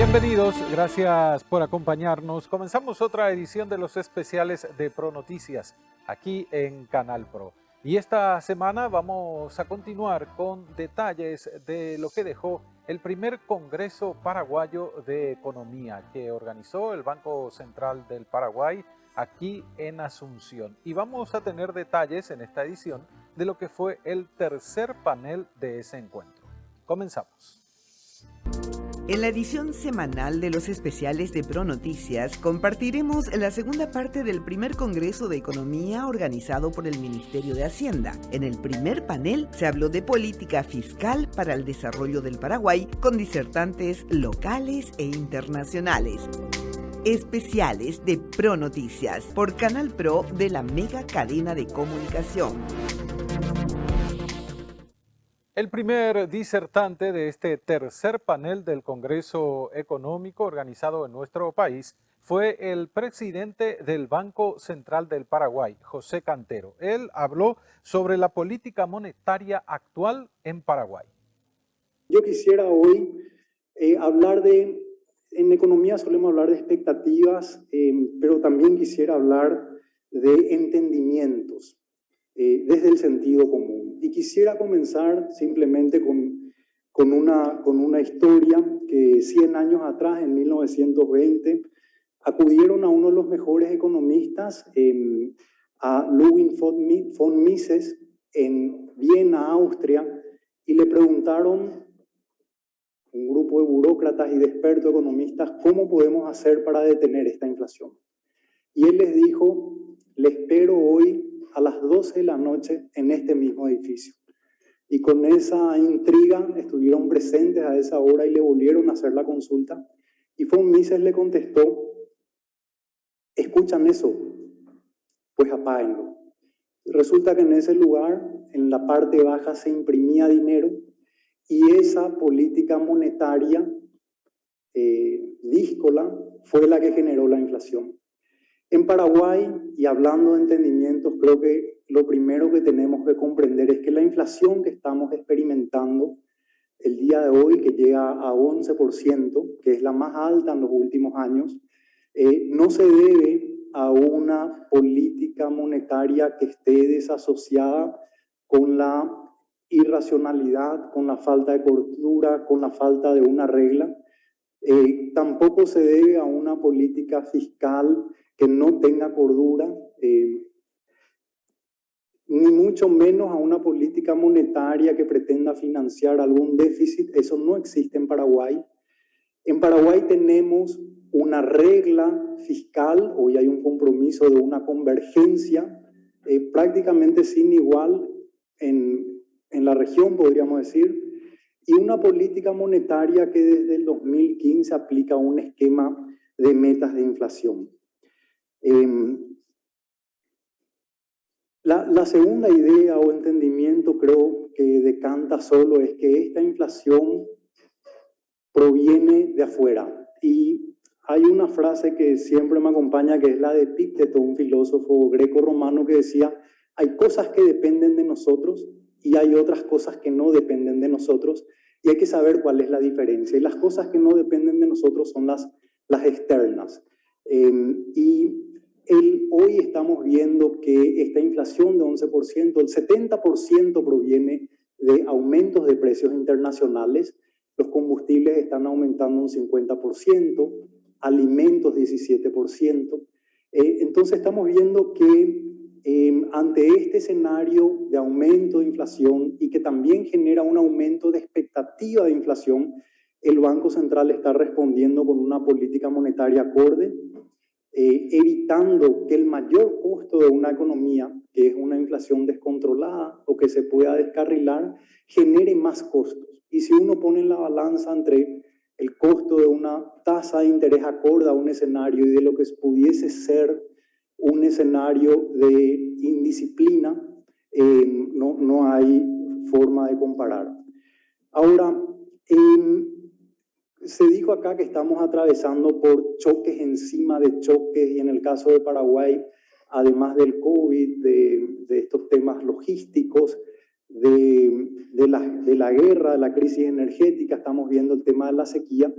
Bienvenidos, gracias por acompañarnos. Comenzamos otra edición de los especiales de Pro Noticias aquí en Canal Pro. Y esta semana vamos a continuar con detalles de lo que dejó el primer Congreso Paraguayo de Economía que organizó el Banco Central del Paraguay aquí en Asunción. Y vamos a tener detalles en esta edición de lo que fue el tercer panel de ese encuentro. Comenzamos. En la edición semanal de los especiales de Pro Noticias compartiremos la segunda parte del primer Congreso de Economía organizado por el Ministerio de Hacienda. En el primer panel se habló de política fiscal para el desarrollo del Paraguay con disertantes locales e internacionales. Especiales de Pro Noticias por Canal Pro de la mega cadena de comunicación. El primer disertante de este tercer panel del Congreso Económico organizado en nuestro país fue el presidente del Banco Central del Paraguay, José Cantero. Él habló sobre la política monetaria actual en Paraguay. Yo quisiera hoy en economía solemos hablar de expectativas, pero también quisiera hablar de entendimientos desde el sentido común. Y quisiera comenzar simplemente con una historia que 100 años atrás, en 1920, acudieron a uno de los mejores economistas, a Ludwig von Mises, en Viena, Austria, y le preguntaron, un grupo de burócratas y de expertos economistas, ¿cómo podemos hacer para detener esta inflación? Y él les dijo, le espero hoy a las 12 de la noche en este mismo edificio. Y con esa intriga estuvieron presentes a esa hora y le volvieron a hacer la consulta. Y von Mises le contestó, ¿escuchan eso? Pues apáguenlo. Resulta que en ese lugar, en la parte baja, se imprimía dinero y esa política monetaria díscola fue la que generó la inflación. En Paraguay, y hablando de entendimientos, creo que lo primero que tenemos que comprender es que la inflación que estamos experimentando el día de hoy, que llega a 11%, que es la más alta en los últimos años, no se debe a una política monetaria que esté desasociada con la irracionalidad, con la falta de cordura, con la falta de una regla. Tampoco se debe a una política fiscal que no tenga cordura, ni mucho menos a una política monetaria que pretenda financiar algún déficit. Eso no existe en Paraguay. En Paraguay tenemos una regla fiscal, hoy hay un compromiso de una convergencia prácticamente sin igual en la región, podríamos decir, y una política monetaria que desde el 2015 aplica un esquema de metas de inflación. La segunda idea o entendimiento creo que decanta solo es que esta inflación proviene de afuera. Y hay una frase que siempre me acompaña, que es la de Epicteto, un filósofo greco-romano, que decía, hay cosas que dependen de nosotros y hay otras cosas que no dependen de nosotros, y hay que saber cuál es la diferencia. Y las cosas que no dependen de nosotros son las externas. Hoy estamos viendo que esta inflación de 11%, el 70% proviene de aumentos de precios internacionales. Los combustibles están aumentando un 50%, alimentos 17%. Entonces estamos viendo que ante este escenario de aumento de inflación y que también genera un aumento de expectativa de inflación, el Banco Central está respondiendo con una política monetaria acorde, evitando que el mayor costo de una economía, que es una inflación descontrolada o que se pueda descarrilar, genere más costos. Y si uno pone en la balanza entre el costo de una tasa de interés acorde a un escenario y de lo que pudiese ser un escenario de indisciplina, no hay forma de comparar. Ahora, se dijo acá que estamos atravesando por choques encima de choques, y en el caso de Paraguay, además del COVID, de estos temas logísticos, de la guerra, de la crisis energética, estamos viendo el tema de la sequía,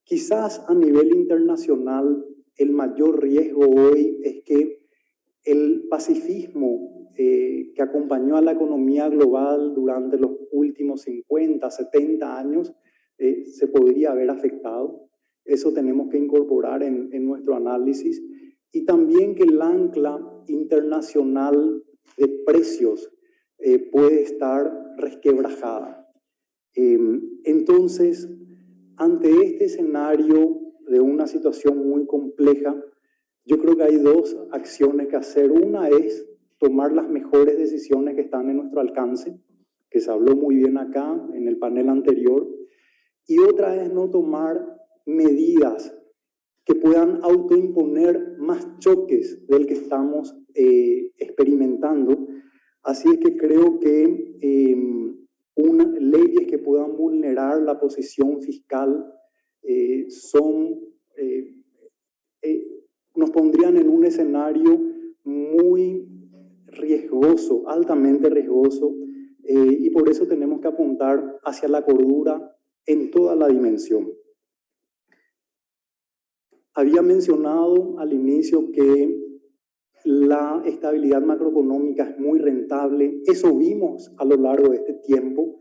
Quizás a nivel internacional el mayor riesgo hoy es que el pacifismo que acompañó a la economía global durante los últimos 50, 70 años se podría haber afectado. Eso tenemos que incorporar en nuestro análisis. Y también que el ancla internacional de precios puede estar resquebrajada. Entonces, ante este escenario de una situación muy compleja, yo creo que hay dos acciones que hacer. Una es tomar las mejores decisiones que están en nuestro alcance, que se habló muy bien acá en el panel anterior, y otra es no tomar medidas que puedan autoimponer más choques del que estamos experimentando. Así es que creo que leyes que puedan vulnerar la posición fiscal nos pondrían en un escenario muy riesgoso, altamente riesgoso, y por eso tenemos que apuntar hacia la cordura en toda la dimensión. Había mencionado al inicio que la estabilidad macroeconómica es muy rentable. Eso vimos a lo largo de este tiempo.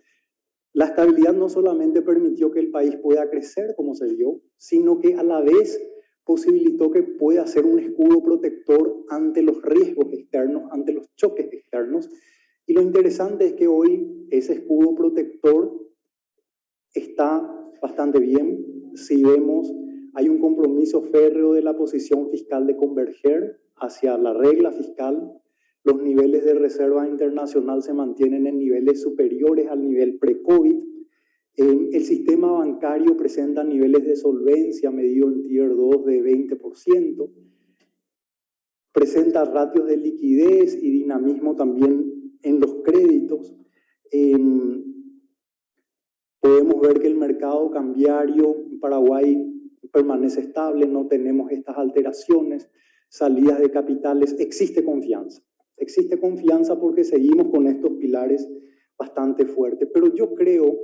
La estabilidad no solamente permitió que el país pueda crecer como se vio, sino que a la vez posibilitó que pueda ser un escudo protector ante los riesgos externos, ante los choques externos. Y lo interesante es que hoy ese escudo protector está bastante bien. Si vemos, hay un compromiso férreo de la posición fiscal de converger hacia la regla fiscal. Los niveles de reserva internacional se mantienen en niveles superiores al nivel pre-COVID. El sistema bancario presenta niveles de solvencia medido en Tier 2 de 20%. Presenta ratios de liquidez y dinamismo también en los créditos. Podemos ver que el mercado cambiario en Paraguay permanece estable, no tenemos estas alteraciones, salidas de capitales, existe confianza. Existe confianza porque seguimos con estos pilares bastante fuertes. Pero yo creo,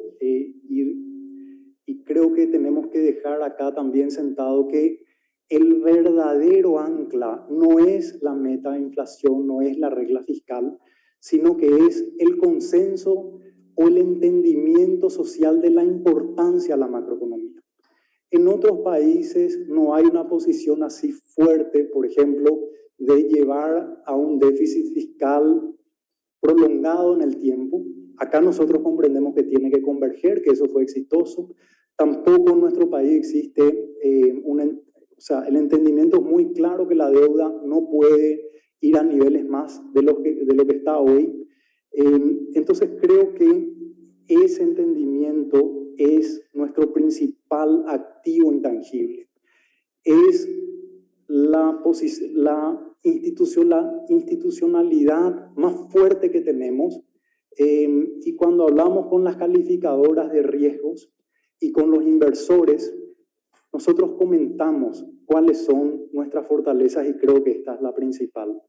y creo que tenemos que dejar acá también sentado que el verdadero ancla no es la meta de inflación, no es la regla fiscal, sino que es el consenso o el entendimiento social de la importancia de la macroeconomía. En otros países no hay una posición así fuerte, por ejemplo, de llevar a un déficit fiscal prolongado en el tiempo. Acá nosotros comprendemos que tiene que converger, que eso fue exitoso. Tampoco en nuestro país existe el entendimiento es muy claro que la deuda no puede ir a niveles más de lo que está hoy. Entonces creo que ese entendimiento es nuestro principal activo intangible. Es la institucionalidad más fuerte que tenemos. Y cuando hablamos con las calificadoras de riesgos y con los inversores, nosotros comentamos cuáles son nuestras fortalezas y creo que esta es la principal.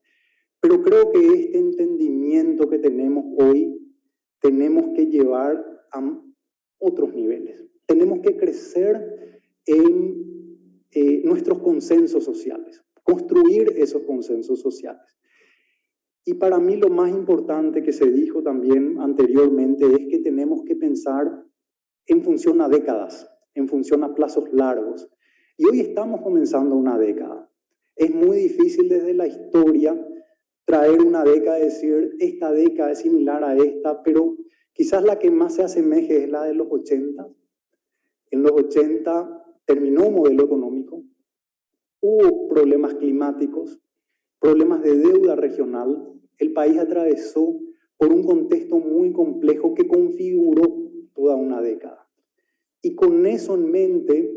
Pero creo que este entendimiento que tenemos hoy tenemos que llevar a otros niveles. Tenemos que crecer en nuestros consensos sociales, construir esos consensos sociales. Y para mí lo más importante que se dijo también anteriormente es que tenemos que pensar en función a décadas, en función a plazos largos. Y hoy estamos comenzando una década. Es muy difícil desde la historia traer una década y decir, esta década es similar a esta, pero quizás la que más se asemeje es la de los 80. En los 80 terminó un modelo económico, hubo problemas climáticos, problemas de deuda regional. El país atravesó por un contexto muy complejo que configuró toda una década. Y con eso en mente,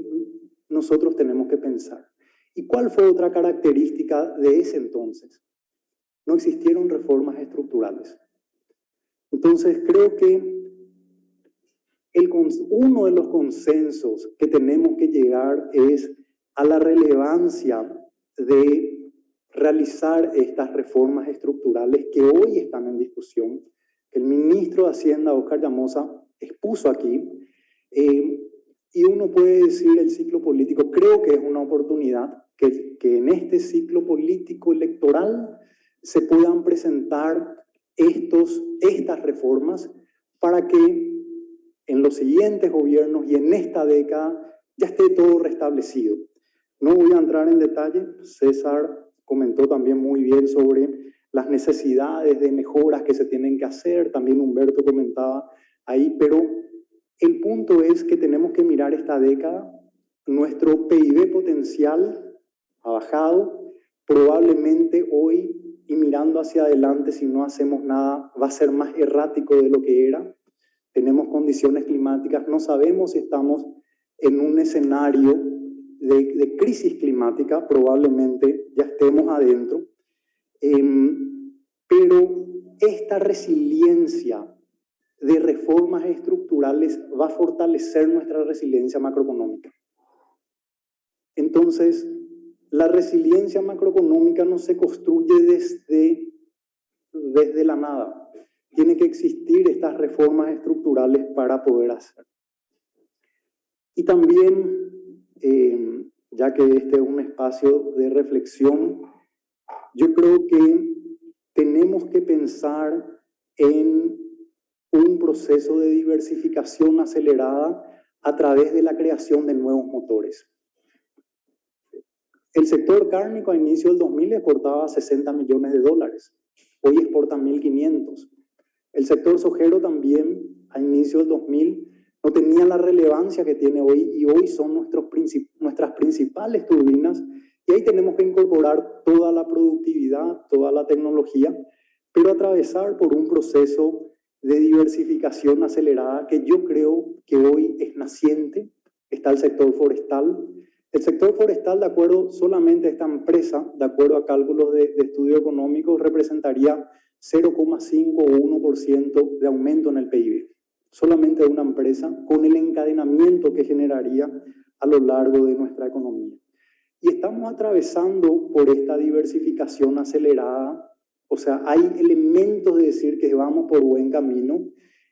nosotros tenemos que pensar. ¿Y cuál fue otra característica de ese entonces? No existieron reformas estructurales. Entonces, creo que uno de los consensos que tenemos que llegar es a la relevancia de realizar estas reformas estructurales que hoy están en discusión, que el ministro de Hacienda, Oscar Llamosa, expuso aquí. Y uno uno puede decir el ciclo político, creo que es una oportunidad que en este ciclo político electoral se puedan presentar estas reformas para que en los siguientes gobiernos y en esta década ya esté todo restablecido. No voy a entrar en detalle, César comentó también muy bien sobre las necesidades de mejoras que se tienen que hacer, también Humberto comentaba ahí, pero el punto es que tenemos que mirar esta década, nuestro PIB potencial ha bajado, probablemente hoy y mirando hacia adelante si no hacemos nada va a ser más errático de lo que era, tenemos condiciones climáticas, no sabemos si estamos en un escenario de crisis climática, probablemente ya estemos adentro, pero esta resiliencia de reformas estructurales va a fortalecer nuestra resiliencia macroeconómica. Entonces, la resiliencia macroeconómica no se construye desde la nada. Tiene que existir estas reformas estructurales para poder hacer. Y también, ya que este es un espacio de reflexión, yo creo que tenemos que pensar en un proceso de diversificación acelerada a través de la creación de nuevos motores. El sector cárnico a inicio del 2000 exportaba 60 millones de dólares, hoy exporta 1.500. El sector sojero también a inicio del 2000 no tenía la relevancia que tiene hoy y hoy son nuestras principales turbinas y ahí tenemos que incorporar toda la productividad, toda la tecnología, pero atravesar por un proceso de diversificación acelerada que yo creo que hoy es naciente. Está el sector forestal. El sector forestal, de acuerdo solamente a esta empresa, de acuerdo a cálculos de estudio económico, representaría 0,5 o 1% de aumento en el PIB. Solamente de una empresa con el encadenamiento que generaría a lo largo de nuestra economía. Y estamos atravesando por esta diversificación acelerada, o sea, hay elementos de decir que vamos por buen camino.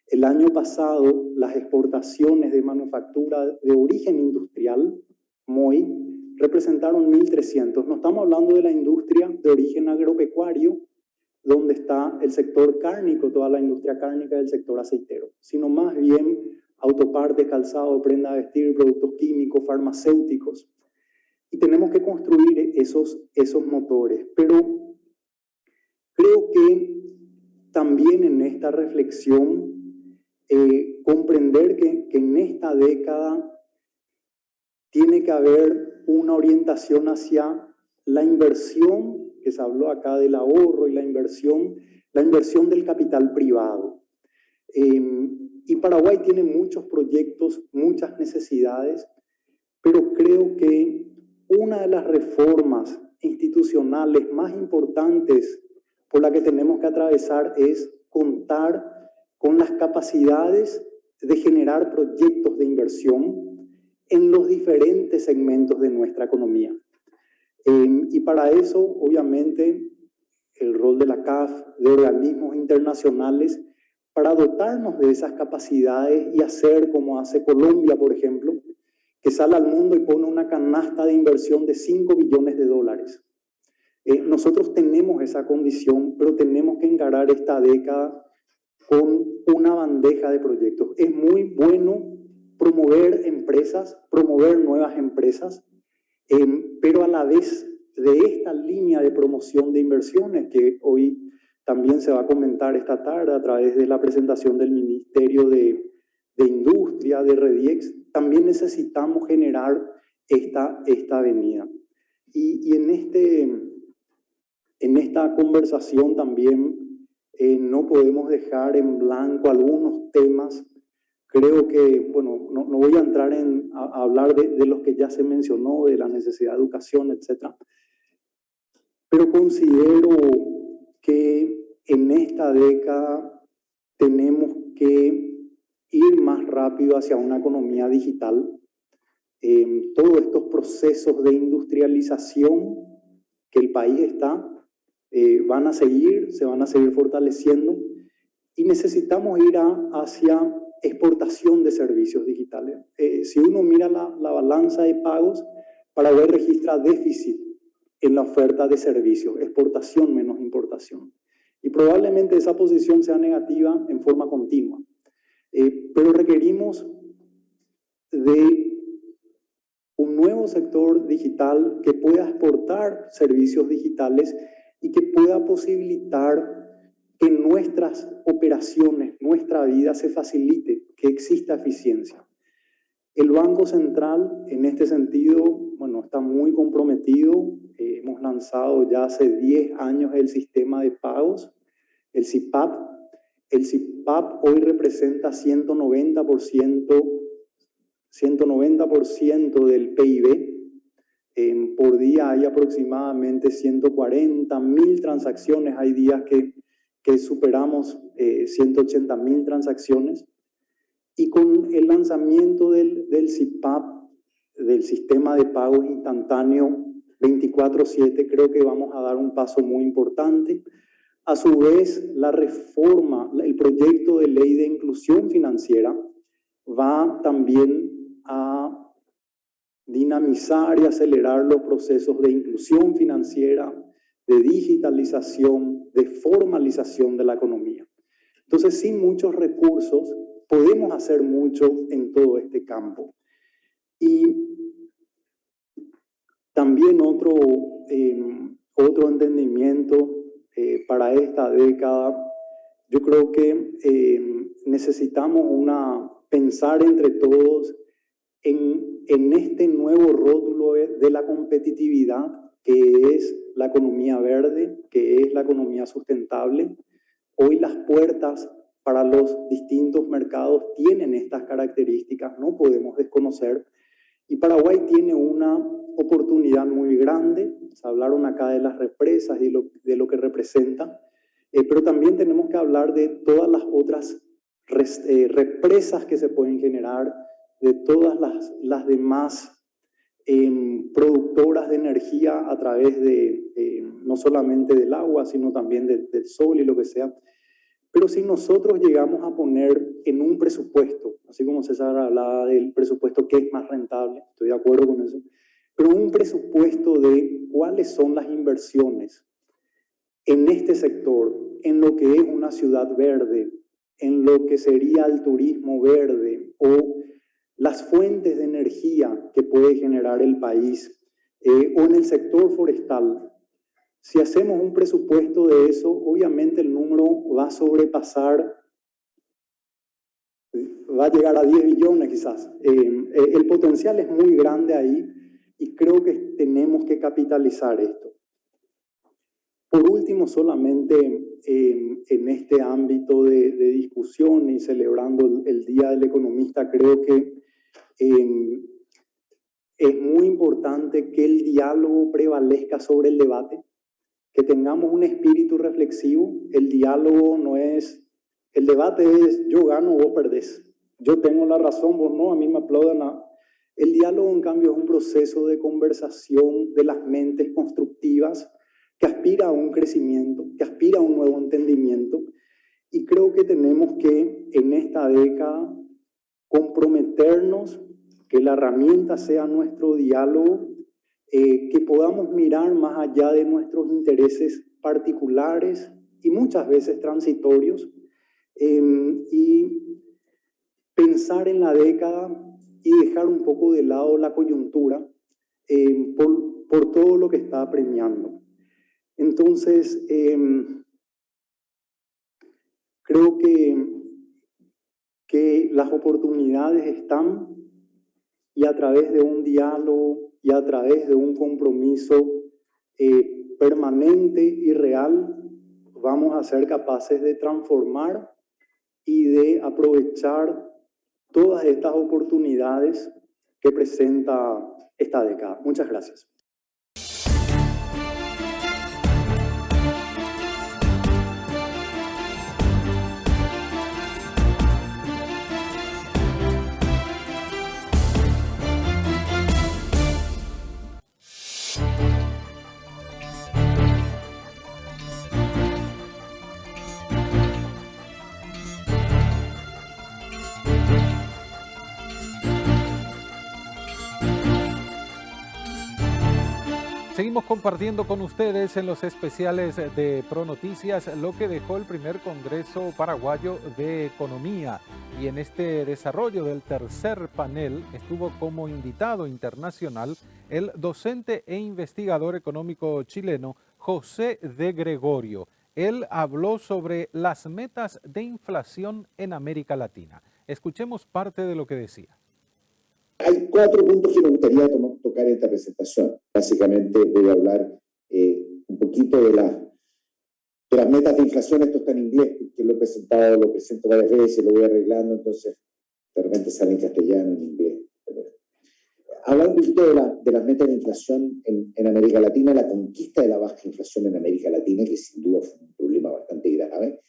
El año pasado, las exportaciones de manufactura de origen industrial, MOI, representaron 1.300. No estamos hablando de la industria de origen agropecuario, donde está el sector cárnico, toda la industria cárnica del sector aceitero, sino más bien autopartes, calzado, prenda de vestir, productos químicos, farmacéuticos. Y tenemos que construir esos motores. Pero creo que también en esta reflexión, comprender que en esta década tiene que haber una orientación hacia la inversión, que se habló acá del ahorro y la inversión del capital privado. Y Paraguay tiene muchos proyectos, muchas necesidades, pero creo que una de las reformas institucionales más importantes por la que tenemos que atravesar es contar con las capacidades de generar proyectos de inversión en los diferentes segmentos de nuestra economía. Y para eso, obviamente, el rol de la CAF, de organismos internacionales, para dotarnos de esas capacidades y hacer como hace Colombia, por ejemplo, que sale al mundo y pone una canasta de inversión de 5 billones de dólares. Nosotros tenemos esa condición, pero tenemos que encarar esta década con una bandeja de proyectos. Es muy bueno promover empresas, promover nuevas empresas, pero a la vez de esta línea de promoción de inversiones que hoy también se va a comentar esta tarde a través de la presentación del Ministerio de Industria, de REDIEX, también necesitamos generar esta avenida. Y en esta conversación también no podemos dejar en blanco algunos temas. Creo que, bueno, no voy a entrar a hablar de los que ya se mencionó, de la necesidad de educación, etc. Pero considero que en esta década tenemos que ir más rápido hacia una economía digital. Todos estos procesos de industrialización que el país está, se van a seguir fortaleciendo y necesitamos ir hacia exportación de servicios digitales. Si uno mira la balanza de pagos, Paraguay registra déficit en la oferta de servicios, exportación menos importación. Y probablemente esa posición sea negativa en forma continua. Pero requerimos de un nuevo sector digital que pueda exportar servicios digitales y que pueda posibilitar que nuestras operaciones, nuestra vida se facilite, que exista eficiencia. El Banco Central, en este sentido, bueno, está muy comprometido. Hemos lanzado ya hace 10 años el sistema de pagos, el SIPAP. El SIPAP hoy representa 190% del PIB. Por día hay aproximadamente 140.000 transacciones. Hay días que superamos 180.000 transacciones. Y con el lanzamiento del SIPAP, del sistema de pagos instantáneo 24/7, creo que vamos a dar un paso muy importante. A su vez, la reforma, el proyecto de ley de inclusión financiera va también a dinamizar y acelerar los procesos de inclusión financiera, de digitalización, de formalización de la economía. Entonces, sin muchos recursos, podemos hacer mucho en todo este campo. Y también otro entendimiento para esta década, yo creo que necesitamos pensar entre todos en este nuevo rótulo de la competitividad, que es la economía verde, que es la economía sustentable. Hoy las puertas para los distintos mercados tienen estas características, no podemos desconocer. Y Paraguay tiene una oportunidad muy grande. Se hablaron acá de las represas y de lo que representa, pero también tenemos que hablar de todas las otras represas que se pueden generar, de todas las demás productoras de energía a través de no solamente del agua, sino también del sol y lo que sea. Pero si nosotros llegamos a poner en un presupuesto, así como César hablaba del presupuesto que es más rentable, estoy de acuerdo con eso, pero un presupuesto de cuáles son las inversiones en este sector, en lo que es una ciudad verde, en lo que sería el turismo verde o las fuentes de energía que puede generar el país, o en el sector forestal. Si hacemos un presupuesto de eso, obviamente el número va a sobrepasar, va a llegar a 10 billones quizás. El potencial es muy grande ahí y creo que tenemos que capitalizar esto. Por último, solamente en este ámbito de discusión y celebrando el Día del Economista, creo que es muy importante que el diálogo prevalezca sobre el debate, que tengamos un espíritu reflexivo. El diálogo no es, el debate es yo gano, vos perdés, yo tengo la razón, vos no, a mí me aplaudan. El diálogo, en cambio, es un proceso de conversación de las mentes constructivas que aspira a un crecimiento, que aspira a un nuevo entendimiento. Y creo que tenemos que, en esta década, comprometernos, que la herramienta sea nuestro diálogo, que podamos mirar más allá de nuestros intereses particulares y muchas veces transitorios, y pensar en la década y dejar un poco de lado la coyuntura por todo lo que está apremiando. Entonces, creo que las oportunidades están, y a través de un diálogo y a través de un compromiso permanente y real, vamos a ser capaces de transformar y de aprovechar todas estas oportunidades que presenta esta década. Muchas gracias. Seguimos compartiendo con ustedes en los especiales de ProNoticias lo que dejó el primer Congreso Paraguayo de Economía. Y en este desarrollo del tercer panel estuvo como invitado internacional el docente e investigador económico chileno José de Gregorio. Él habló sobre las metas de inflación en América Latina. Escuchemos parte de lo que decía. Hay 4 puntos que me gustaría tocar en esta presentación. Básicamente voy a hablar un poquito de las metas de inflación. Esto está en inglés, porque lo he presentado, lo presento varias veces, lo voy arreglando, entonces de repente sale en castellano, en inglés. Hablar un poquito de las metas de inflación en América Latina, la conquista de la baja inflación en América Latina, que sin duda fue un problema bastante grave,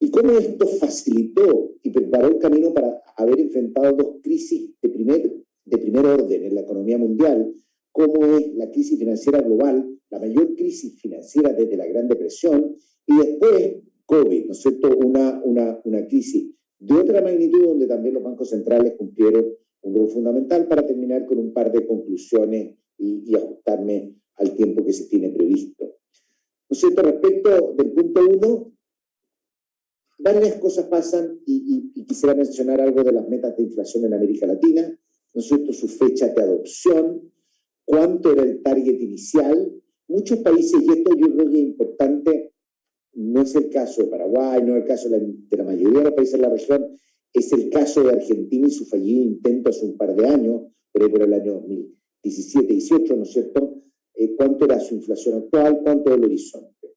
y cómo esto facilitó y preparó el camino para haber enfrentado 2 crisis de primer orden en la economía mundial, como es la crisis financiera global, la mayor crisis financiera desde la Gran Depresión, y después COVID, ¿no es cierto?, una crisis de otra magnitud donde también los bancos centrales cumplieron un rol fundamental. Para terminar con un par de conclusiones y ajustarme al tiempo que se tiene previsto. ¿No es cierto?, respecto del punto 1, varias cosas pasan y quisiera mencionar algo de las metas de inflación en América Latina, ¿no es cierto?, su fecha de adopción, cuánto era el target inicial. Muchos países, y esto yo creo que es importante, no es el caso de Paraguay, no es el caso de la mayoría de los países de la región, es el caso de Argentina y su fallido intento hace un par de años, por el año 2017-18, ¿no es cierto?, cuánto era su inflación actual, cuánto era el horizonte.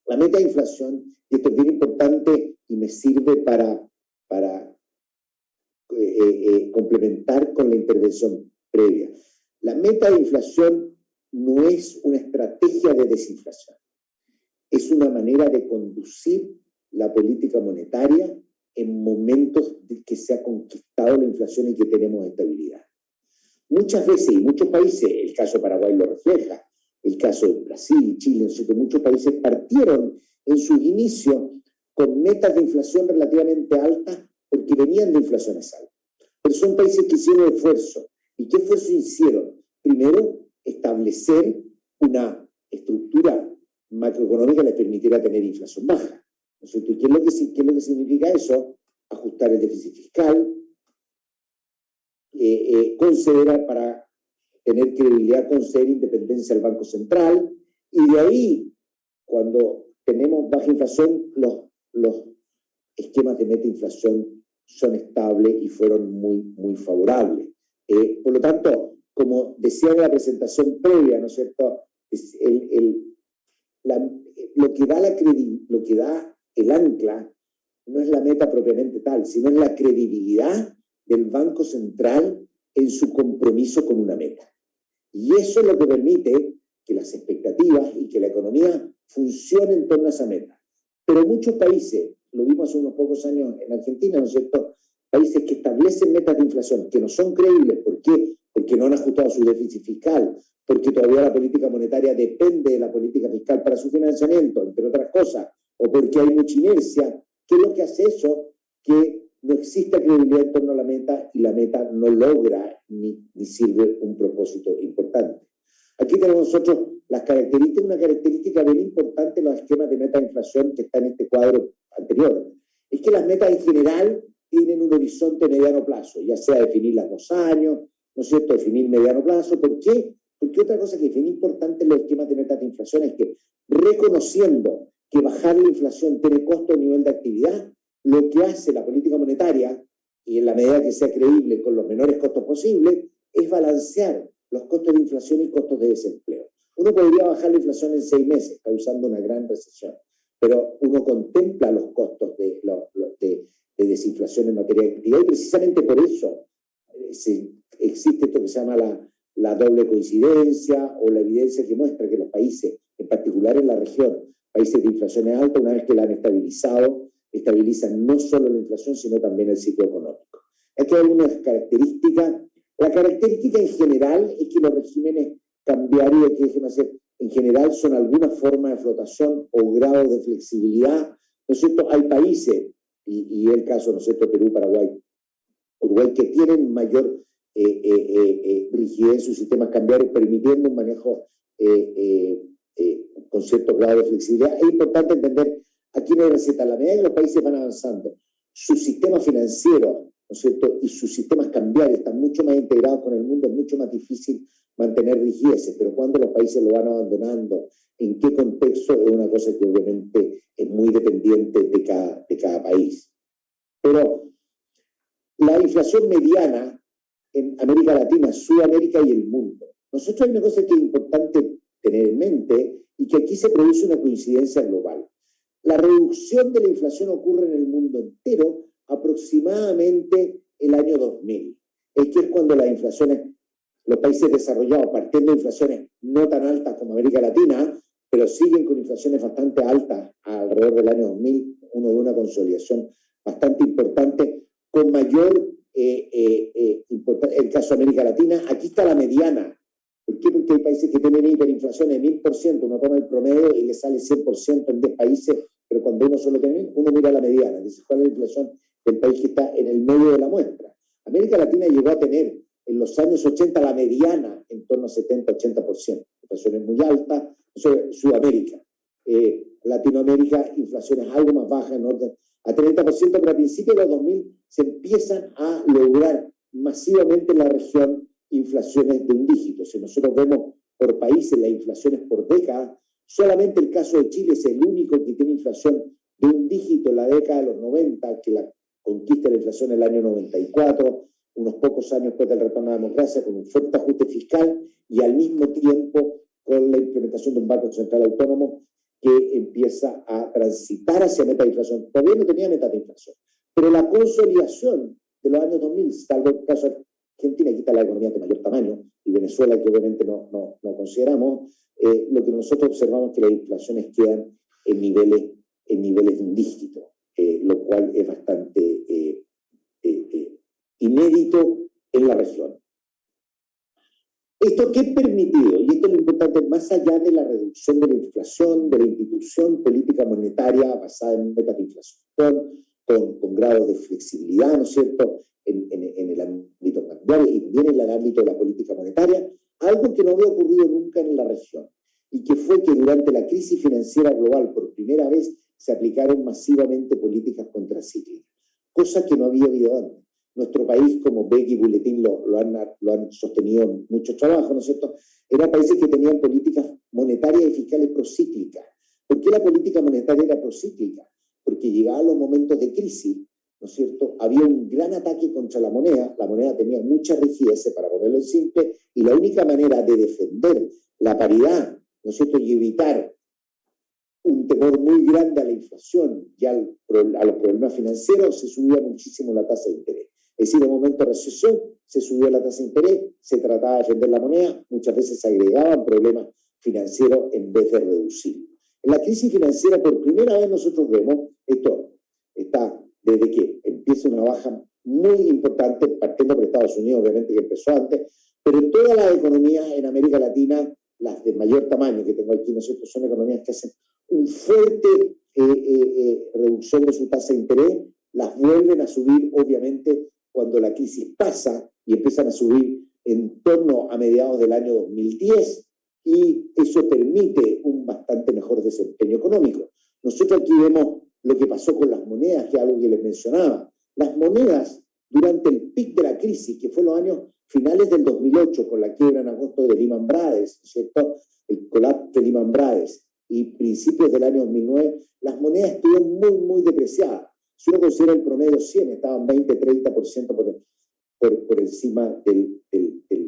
La meta de inflación, y esto es bien importante y me sirve para complementar con la intervención previa. La meta de inflación no es una estrategia de desinflación, es una manera de conducir la política monetaria en momentos de que se ha conquistado la inflación y que tenemos estabilidad. Muchas veces, y muchos países, el caso de Paraguay lo refleja, el caso de Brasil, Chile, no sé, que muchos países partieron en sus inicios con metas de inflación relativamente altas porque venían de inflaciones altas. Pero son países que hicieron esfuerzo. ¿Y qué esfuerzo hicieron? Primero, establecer una estructura macroeconómica que les permitiera tener inflación baja. ¿No es cierto? ¿Y qué es lo que significa eso? Ajustar el déficit fiscal, conceder para tener credibilidad, conceder independencia al Banco Central, y de ahí, cuando tenemos baja inflación, los esquemas de meta inflación son estables y fueron muy favorables. Por lo tanto, como decía en la presentación previa, ¿no es cierto?, lo que da el ancla no es la meta propiamente tal, sino es la credibilidad del Banco Central en su compromiso con una meta. Y eso es lo que permite que las expectativas y que la economía funcione en torno a esa meta. Pero muchos países, lo vimos hace unos pocos años en Argentina, ¿no es cierto?, países que establecen metas de inflación que no son creíbles. ¿Por qué? Porque no han ajustado su déficit fiscal, porque todavía la política monetaria depende de la política fiscal para su financiamiento, entre otras cosas, o porque hay mucha inercia. ¿Qué es lo que hace eso? Que no exista credibilidad en torno a la meta y la meta no logra ni sirve un propósito importante. Aquí tenemos nosotros las características, una característica bien importante en los esquemas de meta de inflación que está en este cuadro anterior, es que las metas en general tienen un horizonte a mediano plazo, ya sea definirlas 2 años, ¿no es cierto?, definir mediano plazo. ¿Por qué? Porque otra cosa que es bien importante en los esquemas de metas de inflación es que, reconociendo que bajar la inflación tiene costo a nivel de actividad, lo que hace la política monetaria, y en la medida que sea creíble con los menores costos posibles, es balancear los costos de inflación y costos de desempleo. Uno podría bajar la inflación en 6 meses, causando una gran recesión, pero uno contempla los costos de desinflación en materia de actividad, y precisamente por eso existe esto que se llama la doble coincidencia, o la evidencia que muestra que los países, en particular en la región, países de inflación alta, una vez que la han estabilizado, estabilizan no solo la inflación, sino también el ciclo económico. Aquí hay algunas características. La característica en general es que los regímenes cambiarios, en general son alguna forma de flotación o grado de flexibilidad, ¿no es cierto? Hay países, y el caso, ¿no es cierto?, Perú, Paraguay, Uruguay, que tienen mayor rigidez en sus sistemas cambiarios, permitiendo un manejo con cierto grado de flexibilidad. Es importante entender, aquí no hay receta, a la medida que los países van avanzando, su sistema financiero, ¿no es cierto?, y sus sistemas cambiarios están mucho más integrados con el mundo, es mucho más difícil mantener rigideces, pero cuando los países lo van abandonando, en qué contexto, es una cosa que obviamente es muy dependiente de cada país. Pero la inflación mediana en América Latina, Sudamérica y el mundo. Nosotros hay una cosa que es importante tener en mente y que aquí se produce una coincidencia global. La reducción de la inflación ocurre en el mundo entero aproximadamente el año 2000. Es que es cuando las inflaciones, los países desarrollados partiendo de inflaciones no tan altas como América Latina, pero siguen con inflaciones bastante altas alrededor del año 2000, uno de una consolidación bastante importante, con mayor el caso de América Latina. Aquí está la mediana. ¿Por qué? Porque hay países que tienen hiperinflación de 1000%, uno toma el promedio y le sale 100% en 10 países, pero cuando uno solo tiene, uno mira la mediana, dice cuál es la inflación del país que está en el medio de la muestra. América Latina llegó a tener en los años 80 la mediana en torno a 70-80%. Inflación es muy alta. Sudamérica. Latinoamérica, inflación es algo más baja, en orden a 30%, pero a principios de los 2000 se empiezan a lograr masivamente en la región inflaciones de un dígito. Si nosotros vemos por países las inflaciones por década, solamente el caso de Chile es el único que tiene inflación de un dígito en la década de los 90, que la conquista la inflación en el año 94, unos pocos años después del retorno a la democracia, con un fuerte ajuste fiscal y al mismo tiempo con la implementación de un Banco Central Autónomo que empieza a transitar hacia meta de inflación. Todavía no tenía meta de inflación, pero la consolidación de los años 2000, salvo el caso de Argentina, aquí está la economía de mayor tamaño, y Venezuela, que obviamente no consideramos, lo que nosotros observamos es que las inflaciones quedan en niveles de un dígito, lo cual es bastante inédito en la región. ¿Esto qué ha permitido? Y esto es lo importante, más allá de la reducción de la inflación, de la institución política monetaria basada en metas de inflación, con grados de flexibilidad, ¿no es cierto?, en el ámbito cambiario y también en el ámbito de la política monetaria, algo que no había ocurrido nunca en la región, y que fue que durante la crisis financiera global, por primera vez, se aplicaron masivamente políticas contracíclicas, cosa que no había habido antes. Nuestro país, como Beck y Bulletin lo han sostenido en muchos trabajos, ¿no es cierto?, eran países que tenían políticas monetarias y fiscales procíclicas. ¿Por qué la política monetaria era procíclica? Porque llegaban los momentos de crisis, ¿no es cierto?, había un gran ataque contra la moneda tenía mucha rigidez, para ponerlo en simple, y la única manera de defender la paridad, ¿no es cierto?, y evitar un temor muy grande a la inflación y a los problemas financieros, se subía muchísimo la tasa de interés. Es decir, en momento de recesión se subió la tasa de interés, se trataba de defender la moneda, muchas veces se agregaban problemas financieros en vez de reducir. En la crisis financiera, por primera vez nosotros vemos, esto está desde que empieza una baja muy importante, partiendo por Estados Unidos, obviamente que empezó antes, pero en todas las economías en América Latina, las de mayor tamaño que tengo aquí, ¿no es cierto?, son economías que hacen un fuerte reducción de su tasa de interés, las vuelven a subir, obviamente, cuando la crisis pasa y empiezan a subir en torno a mediados del año 2010, y eso permite un bastante mejor desempeño económico. Nosotros aquí vemos lo que pasó con las monedas, que es algo que les mencionaba. Las monedas, durante el pic de la crisis, que fue los años finales del 2008, con la quiebra en agosto de Lehman Brothers, ¿cierto?, el colapso de Lehman Brothers, y principios del año 2009, las monedas estuvieron muy, muy depreciadas. Si uno considera el promedio 100, estaban 20-30% por encima del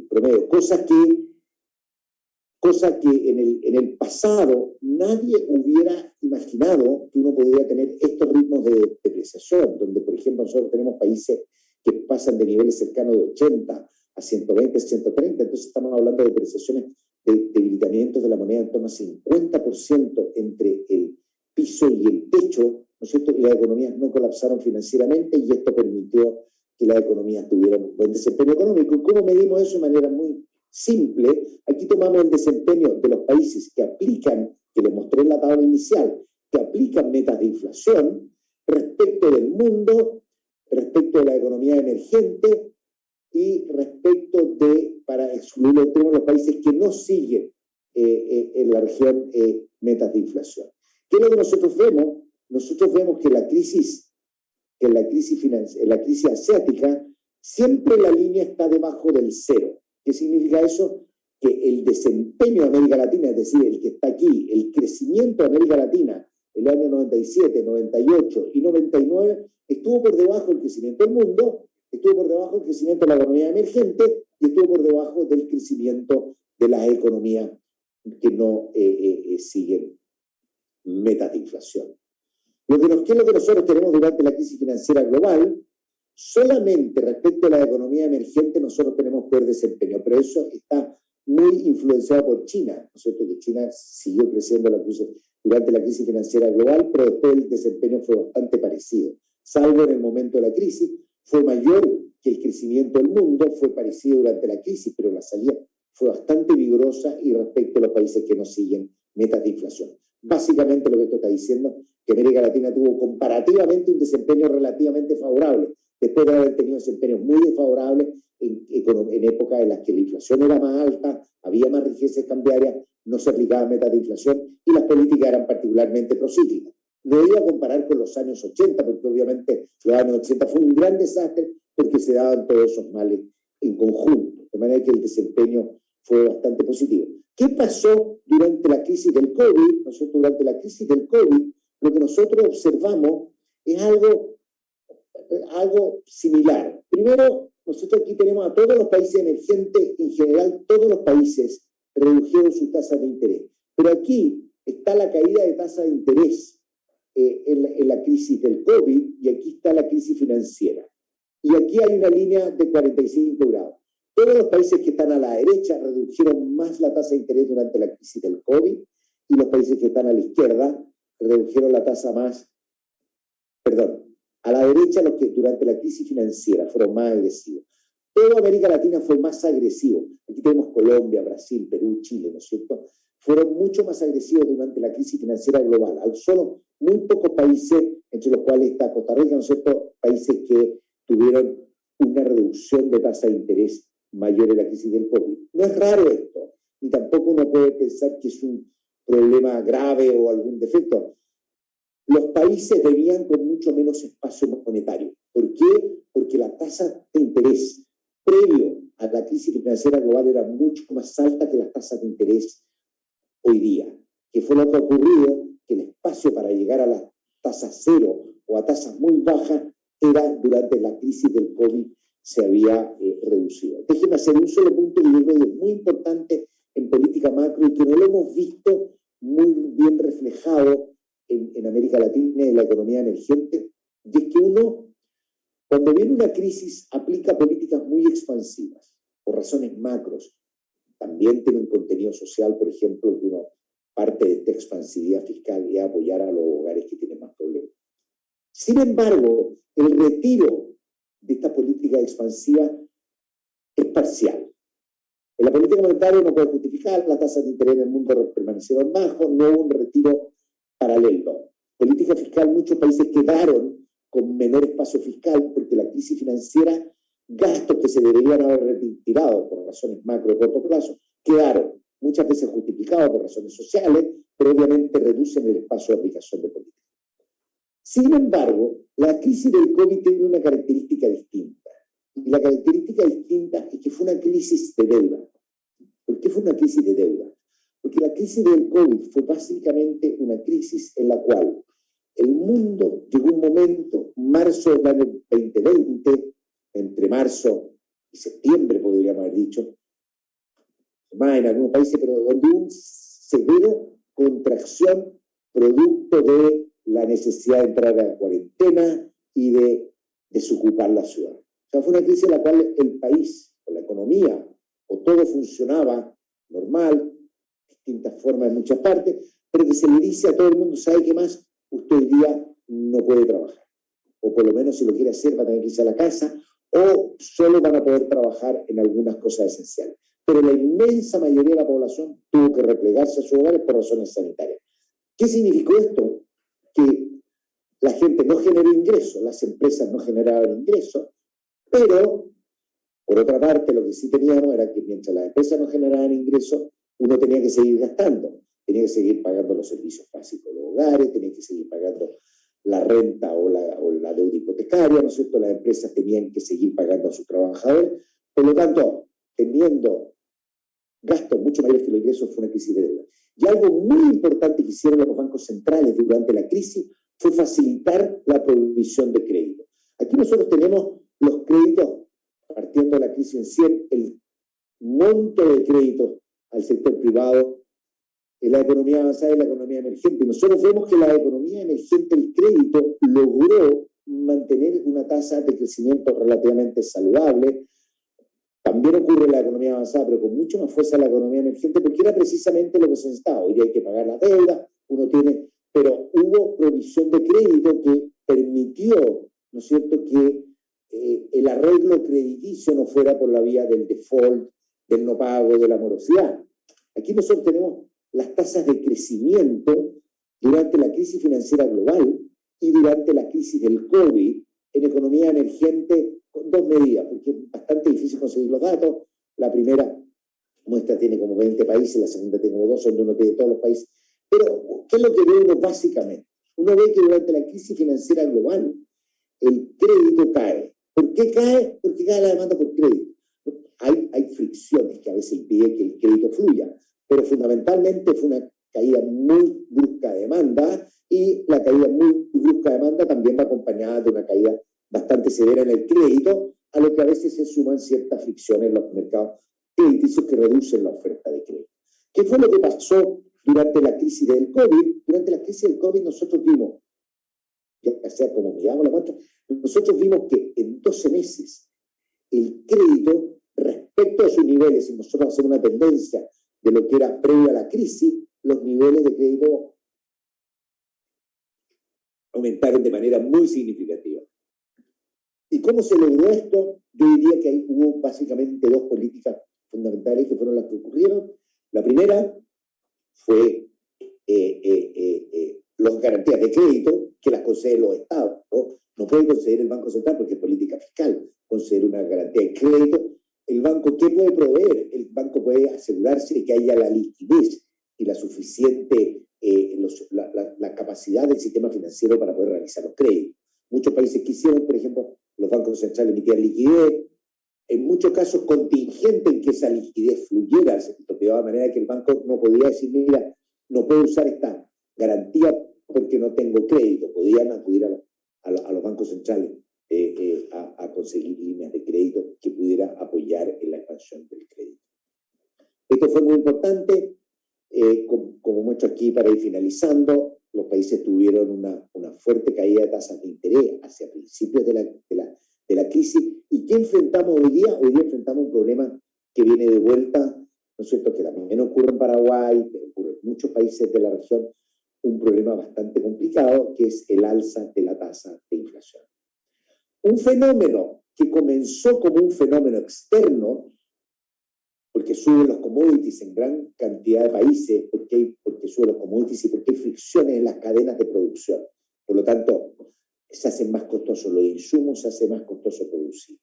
promedio. Cosa que en el pasado nadie hubiera imaginado que uno podría tener estos ritmos de depreciación, donde, por ejemplo, nosotros tenemos países que pasan de niveles cercanos de 80 a 120, 130, entonces estamos hablando de depreciaciones, de debilitamientos de la moneda en torno a 50% entre el piso y el techo, ¿no es cierto?, y las economías no colapsaron financieramente, y esto permitió que las economías tuvieran un buen desempeño económico. ¿Y cómo medimos eso de manera muy simple? Aquí tomamos el desempeño de los países que aplican, que les mostré en la tabla inicial, que aplican metas de inflación respecto del mundo, respecto de la economía emergente y respecto de, para excluir los países que no siguen en la región metas de inflación. ¿Qué es lo que nosotros vemos? Nosotros vemos que la crisis asiática, siempre la línea está debajo del cero. ¿Qué significa eso? Que el desempeño de América Latina, es decir, el que está aquí, el crecimiento de América Latina en el año 97, 98 y 99, estuvo por debajo del crecimiento del mundo, estuvo por debajo del crecimiento de la economía emergente y estuvo por debajo del crecimiento de las economías que no siguen metas de inflación. ¿Qué es lo que nosotros tenemos durante la crisis financiera global? Solamente respecto a la economía emergente nosotros tenemos peor desempeño, pero eso está muy influenciado por China, ¿no es cierto? Que China siguió creciendo durante la crisis financiera global, pero después el desempeño fue bastante parecido, salvo en el momento de la crisis, fue mayor que el crecimiento del mundo, fue parecido durante la crisis, pero la salida fue bastante vigorosa y respecto a los países que no siguen metas de inflación. Básicamente lo que esto está diciendo que América Latina tuvo comparativamente un desempeño relativamente favorable, después de haber tenido desempeños muy desfavorables en épocas en las que la inflación era más alta, había más riqueza cambiaria, no se aplicaban metas de inflación y las políticas eran particularmente procíclicas. No iba a comparar con los años 80, porque obviamente los años 80 fue un gran desastre porque se daban todos esos males en conjunto, de manera que el desempeño fue bastante positivo. ¿Qué pasó durante la crisis del COVID? ¿No es cierto? Durante la crisis del COVID, lo que nosotros observamos es algo similar. Primero, nosotros aquí tenemos a todos los países emergentes, en general todos los países redujeron sus tasas de interés. Pero aquí está la caída de tasa de interés en la crisis del COVID y aquí está la crisis financiera. Y aquí hay una línea de 45 grados. Todos los países que están a la derecha redujeron más la tasa de interés durante la crisis del COVID y los países que están a la izquierda redujeron la tasa a la derecha los que durante la crisis financiera fueron más agresivos. Toda América Latina fue más agresivo. Aquí tenemos Colombia, Brasil, Perú, Chile, ¿no es cierto? Fueron mucho más agresivos durante la crisis financiera global. Solo muy pocos países, entre los cuales está Costa Rica, ¿no es cierto? Países que tuvieron una reducción de tasa de interés mayor en la crisis del COVID. No es raro esto, ni tampoco uno puede pensar que es un problema grave o algún defecto. Los países venían con mucho menos espacio monetario. ¿Por qué? Porque la tasa de interés previo a la crisis financiera global era mucho más alta que las tasas de interés hoy día. ¿Qué fue lo que ha ocurrido? Que el espacio para llegar a las tasas cero o a tasas muy bajas era durante la crisis del COVID se había reducido. Déjenme hacer un solo punto que yo creo que es muy importante en política macro y que no lo hemos visto muy bien reflejado en América Latina y en la economía emergente, y es que uno, cuando viene una crisis, aplica políticas muy expansivas, por razones macros. También tiene un contenido social, por ejemplo, que uno parte de esta expansividad fiscal y apoyar a los hogares que tienen más problemas. Sin embargo, el retiro de esta política expansiva es parcial. En la política monetaria no puede justificar, las tasas de interés en el mundo permanecieron bajos, no hubo un retiro paralelo. Política fiscal, muchos países quedaron con menor espacio fiscal porque la crisis financiera, gastos que se deberían haber retirado por razones macro de corto plazo, quedaron muchas veces justificados por razones sociales, pero obviamente reducen el espacio de aplicación de política. Sin embargo, la crisis del COVID tiene una característica distinta. Y la característica distinta es que fue una crisis de deuda. ¿Por qué fue una crisis de deuda? Porque la crisis del COVID fue básicamente una crisis en la cual el mundo llegó un momento, marzo del año 2020, entre marzo y septiembre podríamos haber dicho, más en algunos países, pero donde hubo una severa contracción producto de la necesidad de entrar a la cuarentena y de desocupar la ciudad. O sea, fue una crisis en la cual el país, o la economía, o todo funcionaba normal, distintas formas en muchas partes, pero que se le dice a todo el mundo, ¿sabe qué más? Usted hoy día no puede trabajar. O por lo menos si lo quiere hacer va a tener que irse a la casa, o solo van a poder trabajar en algunas cosas esenciales. Pero la inmensa mayoría de la población tuvo que replegarse a sus hogares por razones sanitarias. ¿Qué significó esto? Que la gente no generó ingresos, las empresas no generaban ingresos, pero, por otra parte, lo que sí teníamos era que mientras las empresas no generaban ingresos, uno tenía que seguir gastando, tenía que seguir pagando los servicios básicos de los hogares, tenía que seguir pagando la renta o la deuda hipotecaria, ¿no es cierto? Las empresas tenían que seguir pagando a sus trabajadores, por lo tanto, teniendo gastos mucho mayores que los ingresos, fue una crisis de deuda. Y algo muy importante que hicieron los bancos centrales durante la crisis fue facilitar la provisión de crédito. Aquí nosotros tenemos los créditos, partiendo de la crisis en 100, el monto de créditos al sector privado, en la economía avanzada y la economía emergente. Nosotros vemos que la economía emergente, el crédito, logró mantener una tasa de crecimiento relativamente saludable. También ocurre en la economía avanzada, pero con mucho más fuerza en la economía emergente, porque era precisamente lo que se necesitaba. Hoy día hay que pagar la deuda, pero hubo provisión de crédito que permitió, ¿no es cierto?, que el arreglo crediticio no fuera por la vía del default, del no pago, de la morosidad. Aquí nosotros tenemos las tasas de crecimiento durante la crisis financiera global y durante la crisis del COVID en economía emergente, con dos medidas, porque es bastante difícil conseguir los datos. La primera muestra tiene como 20 países, la segunda tiene como 2, donde uno tiene todos los países. Pero, ¿qué es lo que ve uno básicamente? Uno ve que durante la crisis financiera global el crédito cae. ¿Por qué cae? Porque cae la demanda por crédito. Hay fricciones que a veces impiden que el crédito fluya, pero fundamentalmente fue una caída muy brusca de demanda, y la caída muy brusca de demanda también va acompañada de una caída bastante severa en el crédito, a lo que a veces se suman ciertas fricciones en los mercados crediticios que reducen la oferta de crédito. ¿Qué fue lo que pasó durante la crisis del COVID? Durante la crisis del COVID nosotros vimos, ya sea como miramos la muestra, nosotros vimos que en 12 meses el crédito, respecto a sus niveles, si nosotros hacemos una tendencia de lo que era previo a la crisis, los niveles de crédito aumentaron de manera muy significativa. ¿Y cómo se logró esto? Yo diría que ahí hubo básicamente dos políticas fundamentales que fueron las que ocurrieron. La primera fue las garantías de crédito que las concede los estados, ¿no? No puede conceder el Banco Central porque es política fiscal, conceder una garantía de crédito. ¿El banco qué puede proveer? El banco puede asegurarse de que haya la liquidez y la suficiente, la capacidad del sistema financiero para poder realizar los créditos. Muchos países quisieron, por ejemplo, los bancos centrales emitían liquidez, en muchos casos contingente en que esa liquidez fluyera al sector privado, de manera que el banco no podía decir, mira, no puedo usar esta garantía porque no tengo crédito. Podían acudir a los bancos centrales a conseguir líneas de crédito que pudiera apoyar en la expansión del crédito. Esto fue muy importante, como muestro aquí para ir finalizando. Los países tuvieron una fuerte caída de tasas de interés hacia principios de la crisis. ¿Y qué enfrentamos hoy día? Hoy día enfrentamos un problema que viene de vuelta, ¿no es cierto?, que también ocurre en Paraguay, ocurre en muchos países de la región, un problema bastante complicado, que es el alza de la tasa de inflación. Un fenómeno que comenzó como un fenómeno externo, porque suben los commodities en gran cantidad de países, porque suben los commodities y porque hay fricciones en las cadenas de producción. Por lo tanto, se hacen más costosos los insumos, se hace más costoso producir.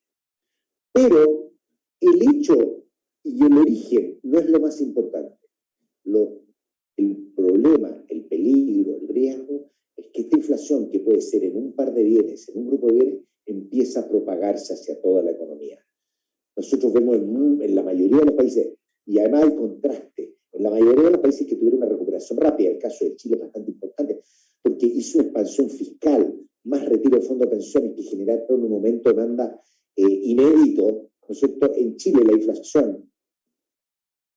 Pero el hecho y el origen no es lo más importante. El problema, el peligro, el riesgo, es que esta inflación, que puede ser en un par de bienes, en un grupo de bienes, empieza a propagarse hacia toda la economía. Nosotros vemos en la mayoría de los países, y además hay contraste, en la mayoría de los países que tuvieron una recuperación rápida, el caso de Chile es bastante importante, porque hizo una expansión fiscal, más retiro de fondos de pensiones que generaron un aumento de demanda inédito, ¿no es cierto? En Chile la inflación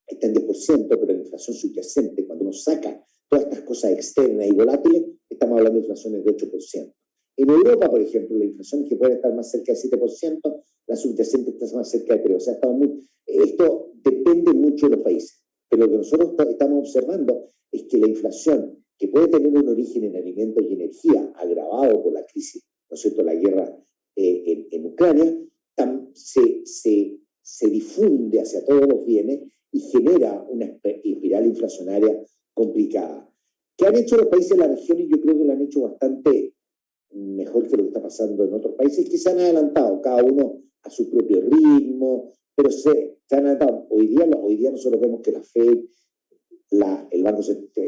está en 10%, pero la inflación subyacente, cuando uno saca todas estas cosas externas y volátiles, estamos hablando de inflaciones de 8%. En Europa, por ejemplo, la inflación que puede estar más cerca del 7%, la subyacente está más cerca del 3%. O sea, esto depende mucho de los países. Pero lo que nosotros estamos observando es que la inflación, que puede tener un origen en alimentos y energía, agravado por la crisis, ¿no es cierto?, la guerra en Ucrania, se difunde hacia todos los bienes y genera una espiral inflacionaria complicada. ¿Qué han hecho los países de la región? Y yo creo que lo han hecho bastante mejor que lo que está pasando en otros países, que se han adelantado, cada uno a su propio ritmo, pero se han adelantado. Hoy día nosotros vemos que la FED el Banco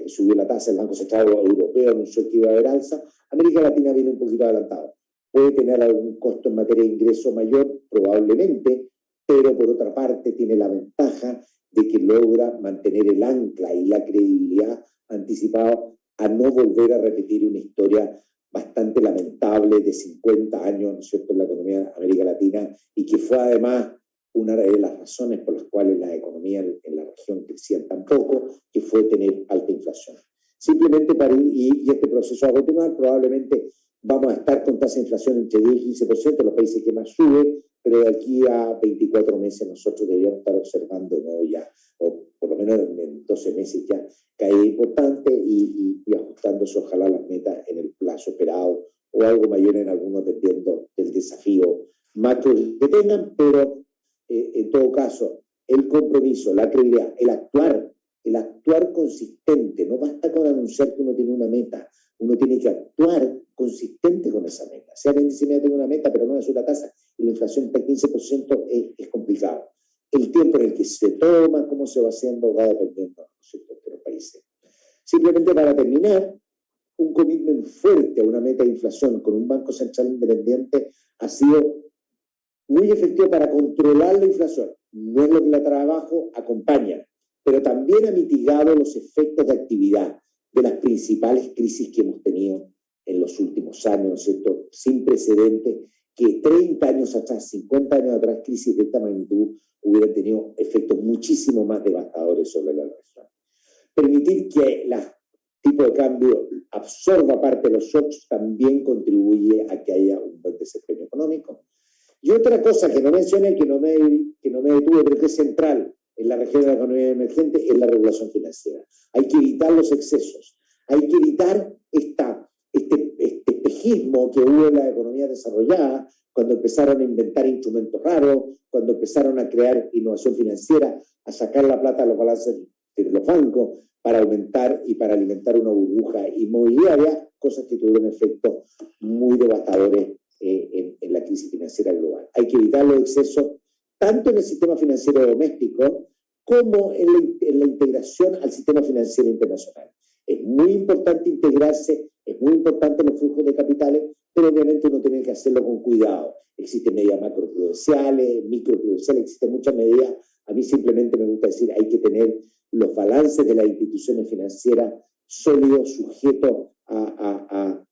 subió la tasa, el Banco Central Europeo anunció que iba a haber alza, América Latina viene un poquito adelantado. Puede tener algún costo en materia de ingreso mayor, probablemente, pero por otra parte tiene la ventaja de que logra mantener el ancla y la credibilidad anticipado a no volver a repetir una historia bastante lamentable de 50 años, ¿no es cierto?, en la economía de América Latina, y que fue además una de las razones por las cuales las economías en la región crecían tan poco, que fue tener alta inflación. Simplemente para ir, y este proceso va a continuar, probablemente vamos a estar con tasa de inflación entre 10 y 15%, los países que más suben, pero de aquí a 24 meses nosotros deberíamos estar observando, ¿no?, ya, o por lo menos en 12 meses ya, caída importante y ajustándose ojalá las metas en el plazo esperado o algo mayor en algunos, dependiendo del desafío macro que tengan, pero en todo caso, el compromiso, la credibilidad, el actuar consistente, no basta con anunciar que uno tiene una meta, uno tiene que actuar consistente con esa meta. Si alguien dice, mira, tengo una meta, pero no es una tasa, y la inflación está en 15%, es complicado. El tiempo en el que se toma, cómo se va haciendo, va dependiendo, ¿no es cierto?, de los países. Simplemente para terminar, un commitment fuerte a una meta de inflación con un Banco Central independiente ha sido muy efectivo para controlar la inflación. No es lo que la trabajo acompaña, pero también ha mitigado los efectos de actividad de las principales crisis que hemos tenido en los últimos años, ¿no es cierto?, sin precedentes, que 30 años atrás, 50 años atrás, crisis de esta magnitud hubieran tenido efectos muchísimo más devastadores sobre la región. Permitir que el tipo de cambio absorba parte de los shocks también contribuye a que haya un buen desempeño económico. Y otra cosa que no mencioné, que no me detuve, pero que es central en la región de la economía emergente, es la regulación financiera. Hay que evitar los excesos, hay que evitar este espejismo que hubo en la economía desarrollada, cuando empezaron a inventar instrumentos raros, cuando empezaron a crear innovación financiera, a sacar la plata a los balances de los bancos para aumentar y para alimentar una burbuja inmobiliaria, cosas que tuvieron efectos muy devastadores en la crisis financiera global. Hay que evitar los excesos tanto en el sistema financiero doméstico como en la integración al sistema financiero internacional. Es muy importante integrarse, es muy importante los flujos de capitales, pero obviamente uno tiene que hacerlo con cuidado. Existen medidas macroprudenciales, microprudenciales, existen muchas medidas. A mí simplemente me gusta decir, hay que tener los balances de las instituciones financieras sólidos, sujetos a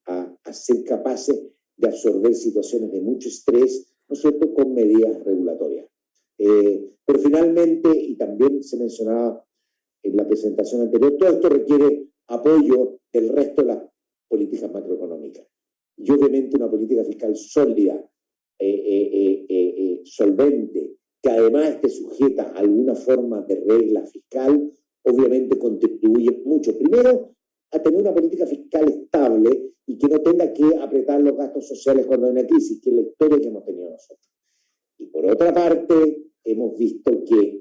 ser capaces de absorber situaciones de mucho estrés, ¿no es cierto?, con medidas regulatorias. Pero finalmente, y también se mencionaba en la presentación anterior, todo esto requiere apoyo del resto de las políticas macroeconómicas. Y obviamente una política fiscal sólida, solvente, que además esté sujeta a alguna forma de regla fiscal, obviamente contribuye mucho. Primero, a tener una política fiscal estable y que no tenga que apretar los gastos sociales cuando hay una crisis, que es la historia que hemos tenido nosotros. Y por otra parte, hemos visto que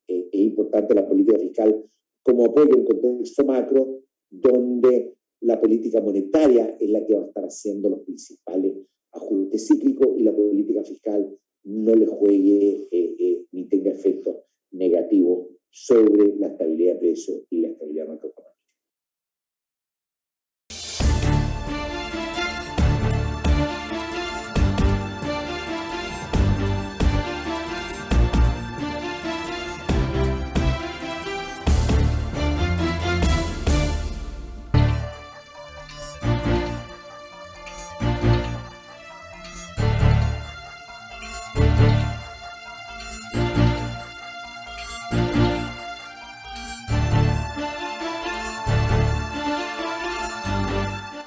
es importante la política fiscal como apoyo en contexto macro, donde la política monetaria es la que va a estar haciendo los principales ajustes cíclicos y la política fiscal no le juegue ni tenga efectos negativos sobre la estabilidad de precios y la estabilidad macroeconómica.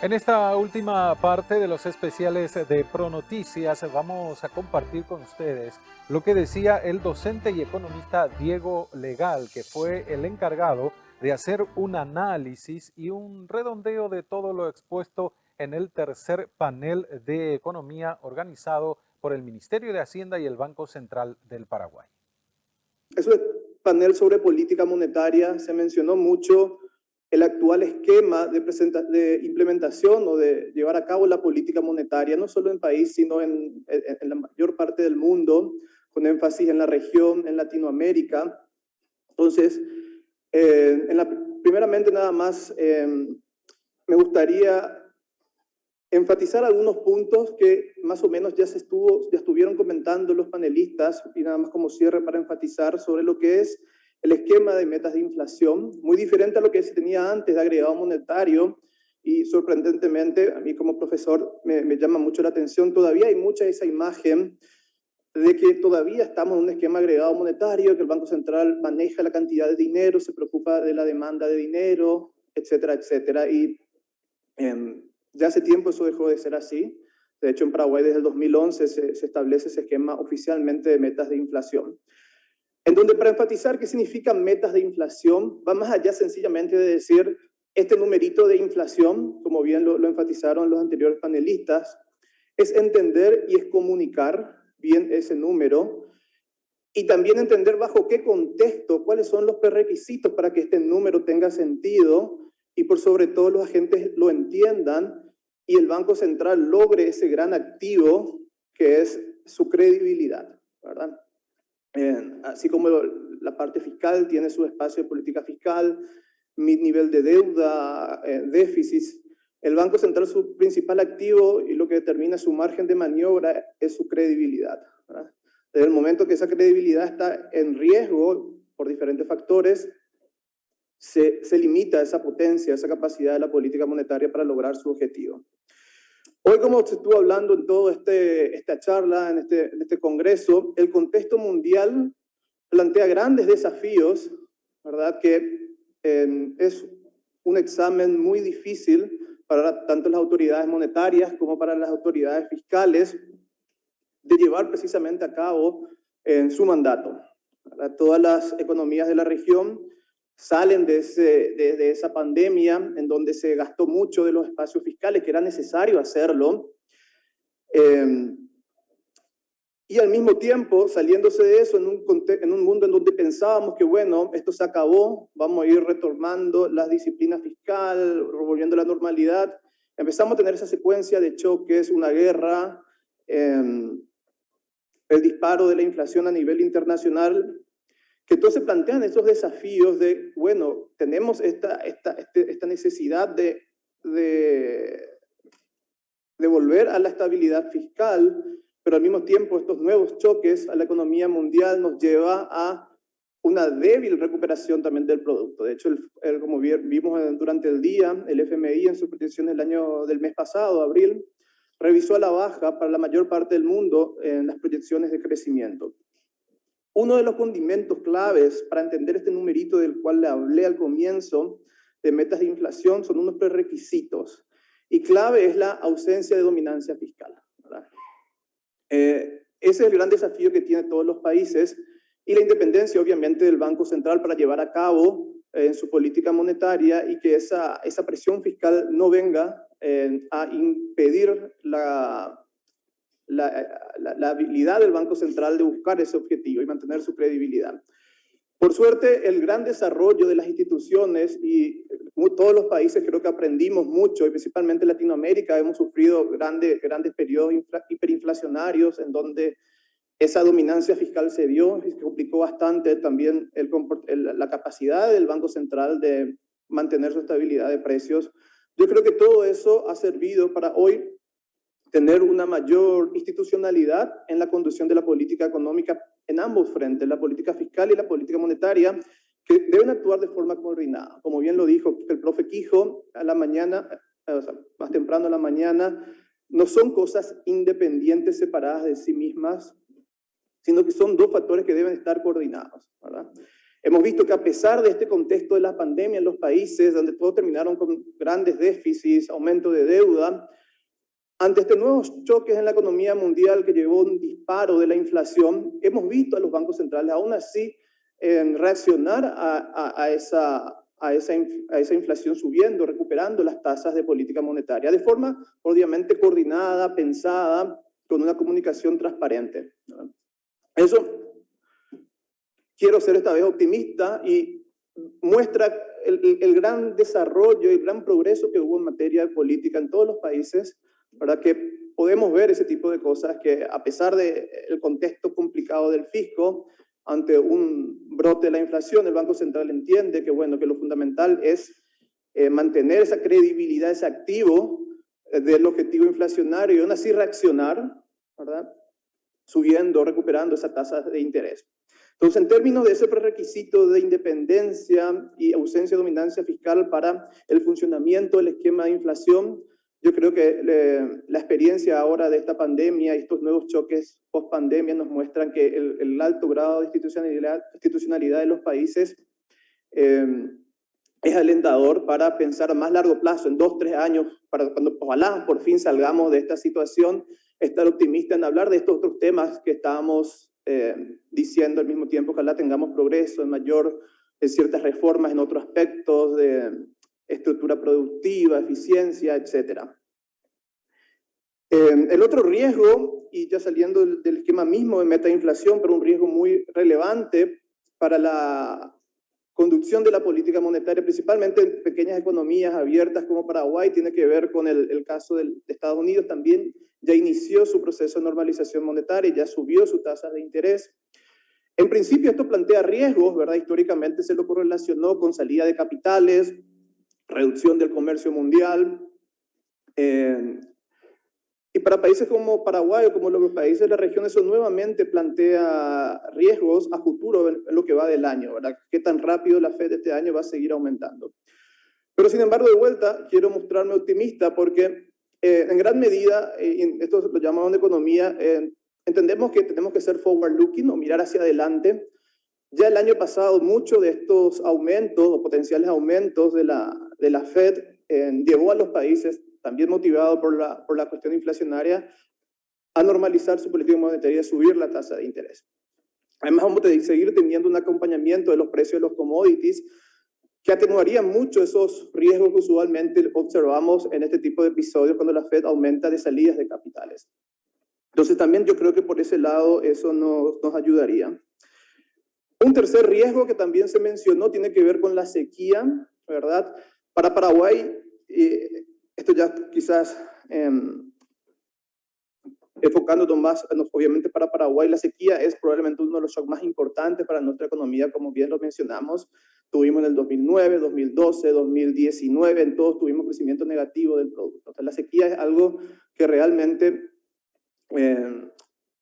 En esta última parte de los especiales de Pronoticias vamos a compartir con ustedes lo que decía el docente y economista Diego Legal, que fue el encargado de hacer un análisis y un redondeo de todo lo expuesto en el tercer panel de economía organizado por el Ministerio de Hacienda y el Banco Central del Paraguay. Es un panel sobre política monetaria, se mencionó mucho el actual esquema de implementación o de llevar a cabo la política monetaria, no solo en el país, sino en la mayor parte del mundo, con énfasis en la región, en Latinoamérica. Entonces, Primeramente, nada más, me gustaría enfatizar algunos puntos que más o menos ya estuvieron comentando los panelistas, y nada más como cierre para enfatizar sobre lo que es el esquema de metas de inflación, muy diferente a lo que se tenía antes de agregado monetario, y sorprendentemente, a mí como profesor me llama mucho la atención, todavía hay mucha esa imagen de que todavía estamos en un esquema agregado monetario, que el Banco Central maneja la cantidad de dinero, se preocupa de la demanda de dinero, etcétera, etcétera, y ya hace tiempo eso dejó de ser así. De hecho, en Paraguay desde el 2011 se establece ese esquema oficialmente de metas de inflación, en donde, para enfatizar qué significan metas de inflación, va más allá sencillamente de decir este numerito de inflación, como bien lo enfatizaron los anteriores panelistas, es entender y es comunicar bien ese número, y también entender bajo qué contexto, cuáles son los prerequisitos para que este número tenga sentido, y por sobre todo los agentes lo entiendan y el Banco Central logre ese gran activo que es su credibilidad, ¿verdad? Así como la parte fiscal tiene su espacio de política fiscal, mi nivel de deuda, déficits, el Banco Central, su principal activo y lo que determina su margen de maniobra es su credibilidad, ¿verdad? Desde el momento que esa credibilidad está en riesgo por diferentes factores, se limita esa potencia, esa capacidad de la política monetaria para lograr su objetivo. Hoy, como se estuvo hablando en toda esta charla, en este congreso, el contexto mundial plantea grandes desafíos, ¿verdad? Que es un examen muy difícil para tanto las autoridades monetarias como para las autoridades fiscales de llevar precisamente a cabo en su mandato, ¿verdad? Todas las economías de la región salen de esa pandemia en donde se gastó mucho de los espacios fiscales, que era necesario hacerlo, y al mismo tiempo saliéndose de eso en un mundo en donde pensábamos que bueno, esto se acabó, vamos a ir retomando la disciplina fiscal, volviendo a la normalidad, empezamos a tener esa secuencia de choques, una guerra, el disparo de la inflación a nivel internacional, que todos se plantean estos desafíos de, bueno, tenemos esta necesidad de volver a la estabilidad fiscal, pero al mismo tiempo estos nuevos choques a la economía mundial nos lleva a una débil recuperación también del producto. De hecho, como vimos durante el día, el FMI en su predicción del mes pasado, abril, revisó a la baja para la mayor parte del mundo en las proyecciones de crecimiento. Uno de los condimentos claves para entender este numerito del cual le hablé al comienzo de metas de inflación son unos prerequisitos. Y clave es la ausencia de dominancia fiscal, ¿verdad? Ese es el gran desafío que tienen todos los países, y la independencia obviamente del Banco Central para llevar a cabo en su política monetaria, y que esa presión fiscal no venga a impedir la habilidad del Banco Central de buscar ese objetivo y mantener su credibilidad. Por suerte, el gran desarrollo de las instituciones y todos los países creo que aprendimos mucho, y principalmente Latinoamérica hemos sufrido grandes periodos hiperinflacionarios en donde esa dominancia fiscal se dio y se complicó bastante también la capacidad del Banco Central de mantener su estabilidad de precios. Yo creo que todo eso ha servido para hoy tener una mayor institucionalidad en la conducción de la política económica en ambos frentes, la política fiscal y la política monetaria, que deben actuar de forma coordinada. Como bien lo dijo el profe Quijo a la mañana, más temprano a la mañana, no son cosas independientes, separadas de sí mismas, sino que son dos factores que deben estar coordinados, ¿verdad? Hemos visto que a pesar de este contexto de la pandemia en los países donde todos terminaron con grandes déficits, aumento de deuda, ante estos nuevos choques en la economía mundial que llevó un disparo de la inflación, hemos visto a los bancos centrales aún así reaccionar a esa inflación subiendo, recuperando las tasas de política monetaria de forma obviamente coordinada, pensada, con una comunicación transparente. Eso quiero ser esta vez optimista y muestra el gran desarrollo y el gran progreso que hubo en materia de política en todos los países, ¿verdad? Que podemos ver ese tipo de cosas que a pesar del contexto complicado del fisco, ante un brote de la inflación, el Banco Central entiende que, bueno, que lo fundamental es mantener esa credibilidad, ese activo del objetivo inflacionario y aún así reaccionar, ¿verdad? Subiendo, recuperando esa tasa de interés. Entonces, en términos de ese prerequisito de independencia y ausencia de dominancia fiscal para el funcionamiento del esquema de inflación, yo creo que la experiencia ahora de esta pandemia y estos nuevos choques post-pandemia nos muestran que el alto grado de institucionalidad de los países es alentador para pensar a más largo plazo, en 2 o 3 años, para cuando ojalá por fin salgamos de esta situación, estar optimista en hablar de estos otros temas que estábamos diciendo al mismo tiempo. Ojalá tengamos progreso en ciertas reformas en otros aspectos de estructura productiva, eficiencia, etc. El otro riesgo, y ya saliendo del esquema mismo de metainflación, pero un riesgo muy relevante para la conducción de la política monetaria, principalmente en pequeñas economías abiertas como Paraguay, tiene que ver con el caso de Estados Unidos. También ya inició su proceso de normalización monetaria, ya subió su tasa de interés. En principio esto plantea riesgos, ¿verdad? Históricamente se lo correlacionó con salida de capitales, reducción del comercio mundial. Y para países como Paraguay o como los países de la región, eso nuevamente plantea riesgos a futuro en lo que va del año, ¿verdad? Qué tan rápido la Fed este año va a seguir aumentando. Pero sin embargo, de vuelta, quiero mostrarme optimista porque en gran medida, esto lo llamamos en economía, entendemos que tenemos que ser forward-looking o mirar hacia adelante. Ya el año pasado, muchos de estos aumentos o potenciales aumentos de la Fed llevó a los países, también motivado por la cuestión inflacionaria, a normalizar su política monetaria y a subir la tasa de interés. Además, vamos a seguir teniendo un acompañamiento de los precios de los commodities que atenuaría mucho esos riesgos que usualmente observamos en este tipo de episodios cuando la Fed aumenta de salidas de capitales. Entonces también yo creo que por ese lado eso nos ayudaría. Un tercer riesgo que también se mencionó tiene que ver con la sequía, ¿verdad? Para Paraguay, esto ya quizás enfocándonos más, obviamente para Paraguay la sequía es probablemente uno de los shocks más importantes para nuestra economía, como bien lo mencionamos. Tuvimos en el 2009, 2012, 2019, en todos tuvimos crecimiento negativo del producto. Entonces, la sequía es algo que realmente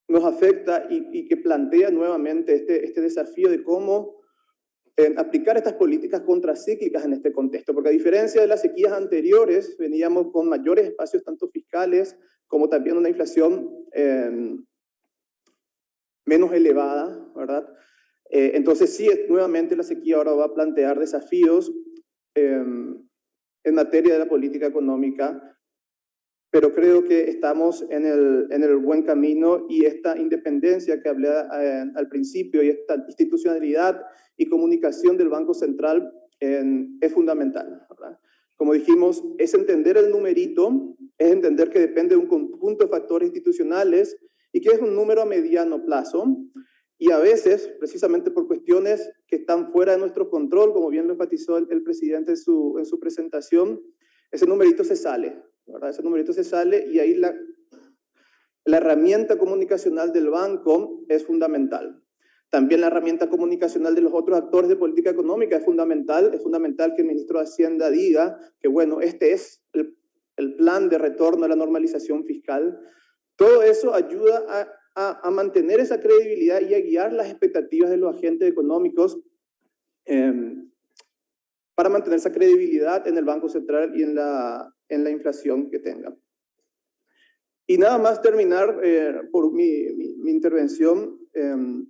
nos afecta y que plantea nuevamente este desafío de cómo aplicar estas políticas contracíclicas en este contexto, porque a diferencia de las sequías anteriores, veníamos con mayores espacios tanto fiscales como también una inflación menos elevada, ¿verdad? Entonces sí, nuevamente la sequía ahora va a plantear desafíos en materia de la política económica, pero creo que estamos en el buen camino y esta independencia que hablé al principio y esta institucionalidad y comunicación del Banco Central es fundamental, ¿verdad? Como dijimos, es entender el numerito, es entender que depende de un conjunto de factores institucionales y que es un número a mediano plazo. Y a veces, precisamente por cuestiones que están fuera de nuestro control, como bien lo enfatizó el presidente en su presentación, ese numerito se sale, ¿verdad? Ese numerito se sale y ahí la herramienta comunicacional del banco es fundamental. También la herramienta comunicacional de los otros actores de política económica es fundamental. Es fundamental que el ministro de Hacienda diga que, bueno, este es el plan de retorno a la normalización fiscal. Todo eso ayuda a mantener esa credibilidad y a guiar las expectativas de los agentes económicos para mantener esa credibilidad en el Banco Central y en la inflación que tenga. Y nada más terminar por mi intervención.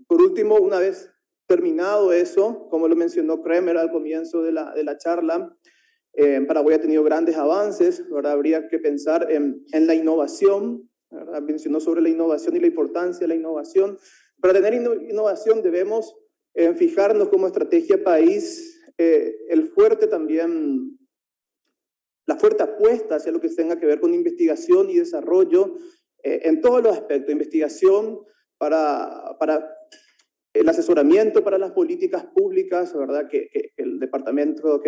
Por último, una vez terminado eso, como lo mencionó Kremer al comienzo de la charla, Paraguay ha tenido grandes avances, ¿verdad? Habría que pensar en la innovación, ¿verdad? Mencionó sobre la innovación y la importancia de la innovación. Para tener innovación debemos fijarnos como estrategia país la fuerte apuesta hacia lo que tenga que ver con investigación y desarrollo en todos los aspectos. Investigación para el asesoramiento para las políticas públicas, ¿verdad? Que el departamento,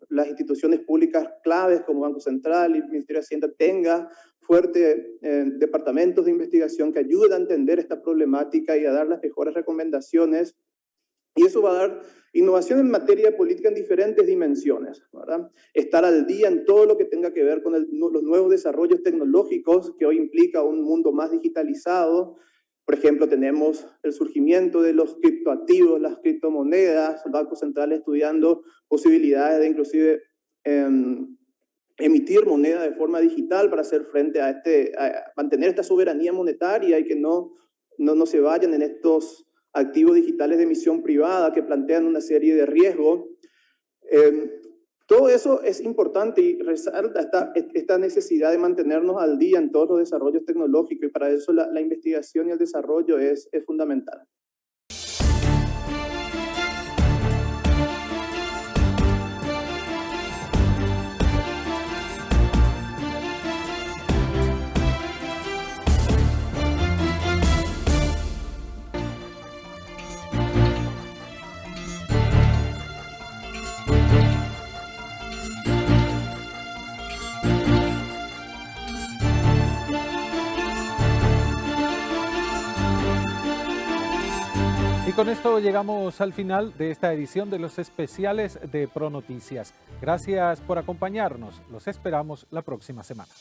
las instituciones públicas claves como Banco Central y el Ministerio de Hacienda tenga fuertes departamentos de investigación que ayuden a entender esta problemática y a dar las mejores recomendaciones. Y eso va a dar innovación en materia de política en diferentes dimensiones, ¿verdad? Estar al día en todo lo que tenga que ver con los nuevos desarrollos tecnológicos que hoy implica un mundo más digitalizado. Por ejemplo, tenemos el surgimiento de los criptoactivos, las criptomonedas, el Banco Central estudiando posibilidades de inclusive emitir moneda de forma digital para hacer frente a mantener esta soberanía monetaria y que no se vayan en estos activos digitales de emisión privada que plantean una serie de riesgos. Todo eso es importante y resalta esta necesidad de mantenernos al día en todos los desarrollos tecnológicos y para eso la investigación y el desarrollo es fundamental. Y con esto llegamos al final de esta edición de los especiales de ProNoticias. Gracias por acompañarnos. Los esperamos la próxima semana.